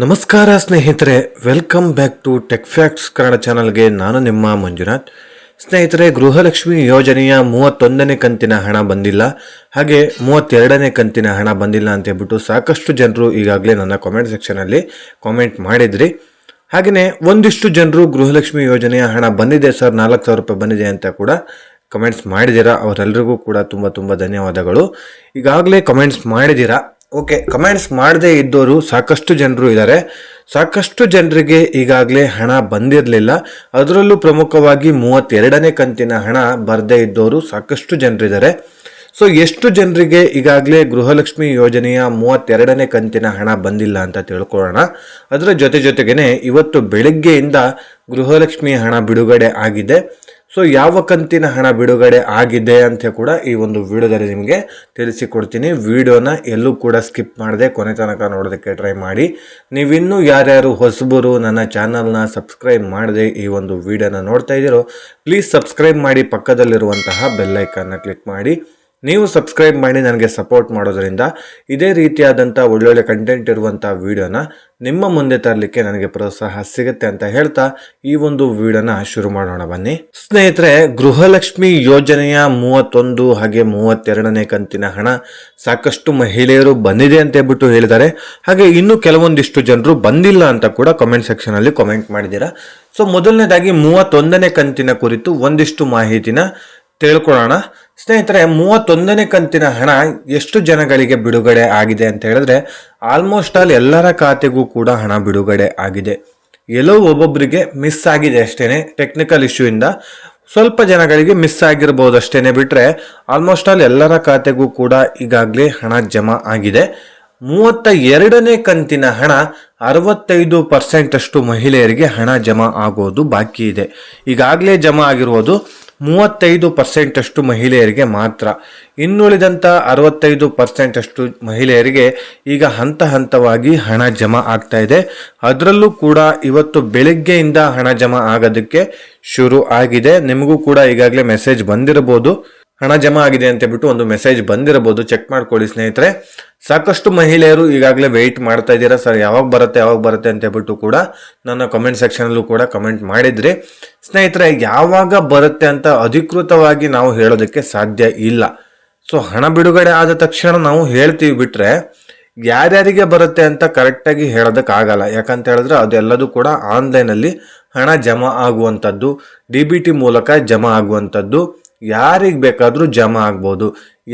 ನಮಸ್ಕಾರ ಸ್ನೇಹಿತರೆ, welcome back to tech facts Kannada ಚಾನಲ್ಗೆ. ನಾನು ನಿಮ್ಮ ಮಂಜುನಾಥ್. ಸ್ನೇಹಿತರೆ, ಗೃಹಲಕ್ಷ್ಮಿ ಯೋಜನೆಯ 31ನೇ ಕಂತಿನ ಹಣ ಬಂದಿಲ್ಲ, ಹಾಗೆ 32ನೇ ಕಂತಿನ ಹಣ ಬಂದಿಲ್ಲ ಅಂತ ಹೇಳ್ಬಿಟ್ಟು ಸಾಕಷ್ಟು ಜನರು ಈಗಾಗಲೇ ನನ್ನ ಕಾಮೆಂಟ್ ಸೆಕ್ಷನಲ್ಲಿ ಕಾಮೆಂಟ್ ಮಾಡಿದ್ರಿ. ಹಾಗೆಯೇ ಒಂದಿಷ್ಟು ಜನರು ಗೃಹಲಕ್ಷ್ಮಿ ಯೋಜನೆಯ ಹಣ ಬಂದಿದೆ ಸರ್, 4,000 ರೂಪಾಯಿ ಬಂದಿದೆ ಅಂತ ಕೂಡ ಕಮೆಂಟ್ಸ್ ಮಾಡಿದ್ದೀರಾ. ಅವರೆಲ್ಲರಿಗೂ ಕೂಡ ತುಂಬ ಧನ್ಯವಾದಗಳು. ಈಗಾಗಲೇ ಕಮೆಂಟ್ಸ್ ಮಾಡಿದ್ದೀರಾ. ಓಕೆ, ಕಮೆಂಟ್ಸ್ ಮಾಡದೇ ಇದ್ದವರು ಸಾಕಷ್ಟು ಜನರು ಇದ್ದಾರೆ. ಸಾಕಷ್ಟು ಜನರಿಗೆ ಈಗಾಗಲೇ ಹಣ ಬಂದಿರಲಿಲ್ಲ. ಅದರಲ್ಲೂ ಪ್ರಮುಖವಾಗಿ 32ನೇ ಕಂತಿನ ಹಣ ಬರದೇ ಇದ್ದವರು ಸಾಕಷ್ಟು ಜನರಿದ್ದಾರೆ. ಸೊ ಎಷ್ಟು ಜನರಿಗೆ ಈಗಾಗಲೇ ಗೃಹಲಕ್ಷ್ಮಿ ಯೋಜನೆಯ 32ನೇ ಕಂತಿನ ಹಣ ಬಂದಿಲ್ಲ ಅಂತ ತಿಳ್ಕೊಳ್ಳೋಣ. ಅದರ ಜೊತೆಗೇನೆ ಇವತ್ತು ಬೆಳಗ್ಗೆಯಿಂದ ಗೃಹಲಕ್ಷ್ಮಿ ಹಣ ಬಿಡುಗಡೆ ಆಗಿದೆ. ಸೊ ಯಾವ ಕಂತಿನ ಹಣ ಬಿಡುಗಡೆ ಆಗಿದೆ ಅಂತ ಕೂಡ ಈ ಒಂದು ವಿಡಿಯೋದಲ್ಲಿ ನಿಮಗೆ ತಿಳಿಸಿಕೊಡ್ತೀನಿ. ವಿಡಿಯೋನ ಎಲ್ಲೂ ಕೂಡ ಸ್ಕಿಪ್ ಮಾಡದೆ ಕೊನೆ ತನಕ ನೋಡೋದಕ್ಕೆ ಟ್ರೈ ಮಾಡಿ. ನೀವಿನ್ನೂ ಯಾರ್ಯಾರು ಹೊಸಬರು ನನ್ನ ಚಾನಲ್ನ ಸಬ್ಸ್ಕ್ರೈಬ್ ಮಾಡದೆ ಈ ಒಂದು ವಿಡಿಯೋನ ನೋಡ್ತಾ ಇದ್ದೀರೋ, ಪ್ಲೀಸ್ ಸಬ್ಸ್ಕ್ರೈಬ್ ಮಾಡಿ, ಪಕ್ಕದಲ್ಲಿರುವಂತಹ ಬೆಲ್ಲೈಕನ್ನ ಕ್ಲಿಕ್ ಮಾಡಿ. ನೀವು ಸಬ್ಸ್ಕ್ರೈಬ್ ಮಾಡಿ ನನಗೆ ಸಪೋರ್ಟ್ ಮಾಡೋದ್ರಿಂದ ಇದೇ ರೀತಿಯಾದಂಥ ಒಳ್ಳೊಳ್ಳೆ ಕಂಟೆಂಟ್ ಇರುವಂಥ ವಿಡಿಯೋನ ನಿಮ್ಮ ಮುಂದೆ ತರಲಿಕ್ಕೆ ನನಗೆ ಪ್ರೋತ್ಸಾಹ ಸಿಗುತ್ತೆ ಅಂತ ಹೇಳ್ತಾ ಈ ಒಂದು ವಿಡಿಯೋನ ಶುರು ಮಾಡೋಣ ಬನ್ನಿ. ಸ್ನೇಹಿತರೆ, ಗೃಹಲಕ್ಷ್ಮಿ ಯೋಜನೆಯ 31 ಹಾಗೆ 32ನೇ ಕಂತಿನ ಹಣ ಸಾಕಷ್ಟು ಮಹಿಳೆಯರು ಬಂದಿದೆ ಅಂತ ಹೇಳ್ಬಿಟ್ಟು ಹೇಳಿದ್ದಾರೆ. ಹಾಗೆ ಇನ್ನು ಕೆಲವೊಂದಿಷ್ಟು ಜನರು ಬಂದಿಲ್ಲ ಅಂತ ಕೂಡ ಕಾಮೆಂಟ್ ಸೆಕ್ಷನ್ ಅಲ್ಲಿ ಕಾಮೆಂಟ್ ಮಾಡಿದ್ದೀರಾ. ಸೊ ಮೊದಲನೇದಾಗಿ 31ನೇ ಕಂತಿನ ಕುರಿತು ಒಂದಿಷ್ಟು ಮಾಹಿತಿನ ತಿಳ್ಕೊಳ್ಳೋಣ. ಸ್ನೇಹಿತರೆ, 31ನೇ ಕಂತಿನ ಹಣ ಎಷ್ಟು ಜನಗಳಿಗೆ ಬಿಡುಗಡೆ ಆಗಿದೆ ಅಂತ ಹೇಳಿದ್ರೆ ಆಲ್ಮೋಸ್ಟ್ ಆಲ್ ಎಲ್ಲರ ಖಾತೆಗೂ ಕೂಡ ಹಣ ಬಿಡುಗಡೆ ಆಗಿದೆ. ಎಲ್ಲೋ ಒಬ್ಬೊಬ್ಬರಿಗೆ ಮಿಸ್ ಆಗಿದೆ ಅಷ್ಟೇನೆ, ಟೆಕ್ನಿಕಲ್ ಇಶ್ಯೂ ಇಂದ ಸ್ವಲ್ಪ ಜನಗಳಿಗೆ ಮಿಸ್ ಆಗಿರ್ಬೋದು ಅಷ್ಟೇನೆ. ಬಿಟ್ರೆ ಆಲ್ಮೋಸ್ಟ್ ಆಲ್ ಎಲ್ಲರ ಖಾತೆಗೂ ಕೂಡ ಈಗಾಗಲೇ ಹಣ ಜಮಾ ಆಗಿದೆ. 32ನೇ ಕಂತಿನ ಹಣ 65% ಅಷ್ಟು ಮಹಿಳೆಯರಿಗೆ ಹಣ ಜಮಾ ಆಗೋದು ಬಾಕಿ ಇದೆ. ಈಗಾಗಲೇ ಜಮಾ ಆಗಿರುವುದು 35% ಅಷ್ಟು ಮಹಿಳೆಯರಿಗೆ ಮಾತ್ರ. ಇನ್ನುಳಿದಂಥ 65% ಅಷ್ಟು ಮಹಿಳೆಯರಿಗೆ ಈಗ ಹಂತವಾಗಿ ಹಣ ಜಮಾ ಆಗ್ತಾ ಇದೆ. ಅದರಲ್ಲೂ ಕೂಡ ಇವತ್ತು ಬೆಳಗ್ಗೆಯಿಂದ ಹಣ ಜಮಾ ಆಗೋದಕ್ಕೆ ಶುರು ಆಗಿದೆ. ನಿಮಗೂ ಕೂಡ ಈಗಾಗಲೇ ಮೆಸೇಜ್ ಬಂದಿರಬಹುದು, ಹಣ ಜಮಾ ಆಗಿದೆ ಅಂತ ಹೇಳ್ಬಿಟ್ಟು ಒಂದು ಮೆಸೇಜ್ ಬಂದಿರಬಹುದು. ಚೆಕ್ ಮಾಡ್ಕೊಳ್ಳಿ ಸ್ನೇಹಿತರೆ. ಸಾಕಷ್ಟು ಮಹಿಳೆಯರು ಈಗಾಗಲೇ ವೆಯ್ಟ್ ಮಾಡ್ತಾ ಇದ್ದೀರಾ, ಸರ್ ಯಾವಾಗ ಬರುತ್ತೆ ಅಂತ ಹೇಳ್ಬಿಟ್ಟು ಕೂಡ ನನ್ನ ಕಮೆಂಟ್ ಸೆಕ್ಷನಲ್ಲೂ ಕೂಡ ಕಮೆಂಟ್ ಮಾಡಿದ್ರಿ. ಸ್ನೇಹಿತರೆ, ಯಾವಾಗ ಬರುತ್ತೆ ಅಂತ ಅಧಿಕೃತವಾಗಿ ನಾವು ಹೇಳೋದಕ್ಕೆ ಸಾಧ್ಯ ಇಲ್ಲ. ಸೊ ಹಣ ಬಿಡುಗಡೆ ಆದ ತಕ್ಷಣ ನಾವು ಹೇಳ್ತೀವಿ, ಬಿಟ್ರೆ ಯಾರ್ಯಾರಿಗೆ ಬರುತ್ತೆ ಅಂತ ಕರೆಕ್ಟಾಗಿ ಹೇಳೋದಕ್ಕಾಗಲ್ಲ. ಯಾಕಂತ ಹೇಳಿದ್ರೆ ಅದೆಲ್ಲದೂ ಕೂಡ ಆನ್ಲೈನಲ್ಲಿ ಹಣ ಜಮಾ ಆಗುವಂಥದ್ದು, DBT ಮೂಲಕ ಜಮಾ ಆಗುವಂಥದ್ದು. ಯಾರಿಗೆ ಬೇಕಾದರೂ ಜಮಾ ಆಗ್ಬೋದು.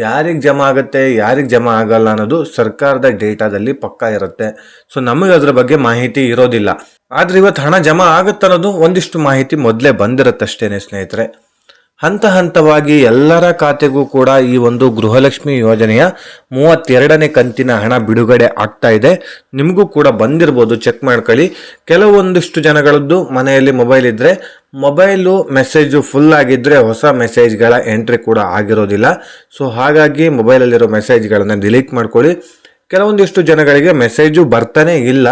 ಯಾರಿಗೆ ಜಮಾ ಆಗುತ್ತೆ, ಯಾರಿಗೆ ಜಮಾ ಆಗಲ್ಲ ಅನ್ನೋದು ಸರ್ಕಾರದ ಡೇಟಾದಲ್ಲಿ ಪಕ್ಕಾ ಇರುತ್ತೆ. ಸೊ ನಮಗೆ ಅದರ ಬಗ್ಗೆ ಮಾಹಿತಿ ಇರೋದಿಲ್ಲ. ಆದ್ರೆ ಇವತ್ತು ಹಣ ಜಮಾ ಆಗುತ್ತೆ ಅನ್ನೋದು ಒಂದಿಷ್ಟು ಮಾಹಿತಿ ಮೊದಲೇ ಬಂದಿರುತ್ತಷ್ಟೇನೆ ಸ್ನೇಹಿತರೆ. ಹಂತವಾಗಿ ಎಲ್ಲರ ಖಾತೆಗೂ ಕೂಡ ಈ ಒಂದು ಗೃಹಲಕ್ಷ್ಮಿ ಯೋಜನೆಯ 32ನೇ ಕಂತಿನ ಹಣ ಬಿಡುಗಡೆ ಆಗ್ತಾ ಇದೆ. ನಿಮಗೂ ಕೂಡ ಬಂದಿರ್ಬೋದು, ಚೆಕ್ ಮಾಡ್ಕೊಳ್ಳಿ. ಕೆಲವೊಂದಿಷ್ಟು ಜನಗಳದ್ದು ಮನೆಯಲ್ಲಿ ಮೊಬೈಲ್ ಇದ್ರೆ ಮೊಬೈಲು ಮೆಸೇಜು ಫುಲ್ ಆಗಿದ್ರೆ ಹೊಸ ಮೆಸೇಜ್ಗಳ ಎಂಟ್ರಿ ಕೂಡ ಆಗಿರೋದಿಲ್ಲ. ಸೊ ಹಾಗಾಗಿ ಮೊಬೈಲಲ್ಲಿರೋ ಮೆಸೇಜ್ಗಳನ್ನು ಡಿಲೀಟ್ ಮಾಡ್ಕೊಳ್ಳಿ. ಕೆಲವೊಂದಿಷ್ಟು ಜನಗಳಿಗೆ ಮೆಸೇಜು ಬರ್ತಾನೆ ಇಲ್ಲ.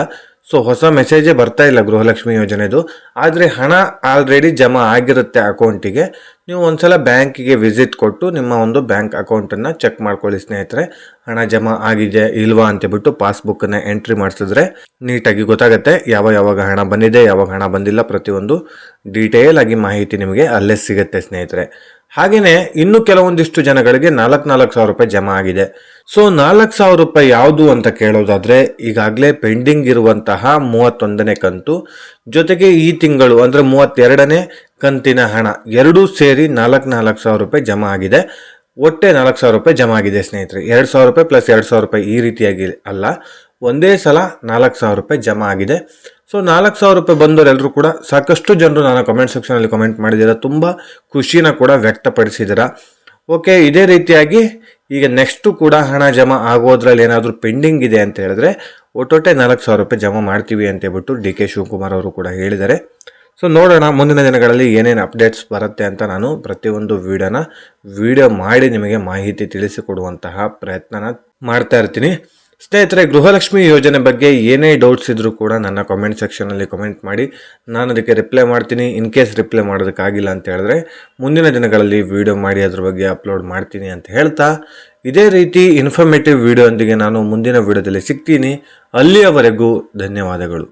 ಸೊ ಹೊಸ ಮೆಸೇಜೇ ಬರ್ತಾ ಇಲ್ಲ ಗೃಹಲಕ್ಷ್ಮಿ ಯೋಜನೆದು. ಆದರೆ ಹಣ ಆಲ್ರೆಡಿ ಜಮಾ ಆಗಿರುತ್ತೆ ಅಕೌಂಟಿಗೆ. ನೀವು ಒಂದ್ಸಲ ಬ್ಯಾಂಕಿಗೆ ವಿಸಿಟ್ ಕೊಟ್ಟು ನಿಮ್ಮ ಒಂದು ಬ್ಯಾಂಕ್ ಅಕೌಂಟನ್ನು ಚೆಕ್ ಮಾಡ್ಕೊಳ್ಳಿ ಸ್ನೇಹಿತರೆ. ಹಣ ಜಮಾ ಆಗಿದೆ ಇಲ್ವಾ ಅಂತೇಳ್ಬಿಟ್ಟು ಪಾಸ್ಬುಕ್ಕನ್ನು ಎಂಟ್ರಿ ಮಾಡಿಸಿದ್ರೆ ನೀಟಾಗಿ ಗೊತ್ತಾಗುತ್ತೆ ಯಾವಾಗ ಹಣ ಬಂದಿದೆ, ಯಾವಾಗ ಹಣ ಬಂದಿಲ್ಲ, ಪ್ರತಿಯೊಂದು ಡೀಟೇಲ್ ಆಗಿ ಮಾಹಿತಿ ನಿಮಗೆ ಅಲ್ಲೇ ಸಿಗುತ್ತೆ ಸ್ನೇಹಿತರೆ. ಹಾಗೆಯೇ ಇನ್ನು ಕೆಲವೊಂದಿಷ್ಟು ಜನಗಳಿಗೆ 4,000 ರೂಪಾಯಿ ಜಮಾ ಆಗಿದೆ. ಸೊ 4,000 ರೂಪಾಯಿ ಯಾವುದು ಅಂತ ಕೇಳೋದಾದ್ರೆ ಈಗಾಗಲೇ ಪೆಂಡಿಂಗ್ ಇರುವಂತಹ 31ನೇ ಕಂತು ಜೊತೆಗೆ ಈ ತಿಂಗಳು ಅಂದ್ರೆ 32ನೇ ಕಂತಿನ ಹಣ ಎರಡೂ ಸೇರಿ 4,000 ರೂಪಾಯಿ ಜಮಾ ಆಗಿದೆ. ಒಟ್ಟೆ 4,000 ರೂಪಾಯಿ ಜಮಾ ಆಗಿದೆ ಸ್ನೇಹಿತರೆ. 2,000 ರೂಪಾಯಿ ಪ್ಲಸ್ 2,000 ರೂಪಾಯಿ ಈ ರೀತಿಯಾಗಿ ಅಲ್ಲ, ಒಂದೇ ಸಲ 4,000 ರೂಪಾಯಿ ಜಮಾ ಆಗಿದೆ. ಸೊ 4,000 ರೂಪಾಯಿ ಬಂದವರೆಲ್ಲರೂ ಕೂಡ ಸಾಕಷ್ಟು ಜನರು ನಾನು ಕಮೆಂಟ್ ಸೆಕ್ಷನಲ್ಲಿ ಕಮೆಂಟ್ ಮಾಡಿದ್ದೀರಾ, ತುಂಬ ಖುಷಿನ ಕೂಡ ವ್ಯಕ್ತಪಡಿಸಿದ್ದೀರಾ. ಓಕೆ, ಇದೇ ರೀತಿಯಾಗಿ ಈಗ ನೆಕ್ಸ್ಟು ಕೂಡ ಹಣ ಜಮಾ ಆಗೋದ್ರಲ್ಲಿ ಏನಾದರೂ ಪೆಂಡಿಂಗ್ ಇದೆ ಅಂತ ಹೇಳಿದ್ರೆ ಒಟ್ಟೊಟ್ಟೆ 4,000 ರೂಪಾಯಿ ಜಮಾ ಮಾಡ್ತೀವಿ ಅಂತ ಹೇಳ್ಬಿಟ್ಟು DK ಶಿವಕುಮಾರ್ ಅವರು ಕೂಡ ಹೇಳಿದ್ದಾರೆ. ಸೊ ನೋಡೋಣ ಮುಂದಿನ ದಿನಗಳಲ್ಲಿ ಏನೇನು ಅಪ್ಡೇಟ್ಸ್ ಬರುತ್ತೆ ಅಂತ. ನಾನು ಪ್ರತಿಯೊಂದು ವಿಡಿಯೋ ಮಾಡಿ ನಿಮಗೆ ಮಾಹಿತಿ ತಿಳಿಸಿಕೊಡುವಂತಹ ಪ್ರಯತ್ನನ ಮಾಡ್ತಾ ಇರ್ತೀನಿ. ಸ್ನೇಹಿತರೆ, ಗೃಹಲಕ್ಷ್ಮಿ ಯೋಜನೆ ಬಗ್ಗೆ ಏನೇ ಡೌಟ್ಸ್ ಇದ್ರೂ ಕೂಡ ನನ್ನ ಕಾಮೆಂಟ್ ಸೆಕ್ಷನಲ್ಲಿ ಕಮೆಂಟ್ ಮಾಡಿ, ನಾನು ಅದಕ್ಕೆ ರಿಪ್ಲೈ ಮಾಡ್ತೀನಿ. ಇನ್ ಕೇಸ್ ರಿಪ್ಲೈ ಮಾಡೋದಕ್ಕಾಗಿಲ್ಲ ಅಂತ ಹೇಳಿದ್ರೆ ಮುಂದಿನ ದಿನಗಳಲ್ಲಿ ವಿಡಿಯೋ ಮಾಡಿ ಅದ್ರ ಬಗ್ಗೆ ಅಪ್ಲೋಡ್ ಮಾಡ್ತೀನಿ ಅಂತ ಹೇಳ್ತಾ, ಇದೇ ರೀತಿ ಇನ್ಫಾರ್ಮೇಟಿವ್ ವಿಡಿಯೋ ಒಂದಿಗೆ ನಾನು ಮುಂದಿನ ವಿಡಿಯೋದಲ್ಲಿ ಸಿಗ್ತೀನಿ. ಅಲ್ಲಿಯವರೆಗೂ ಧನ್ಯವಾದಗಳು.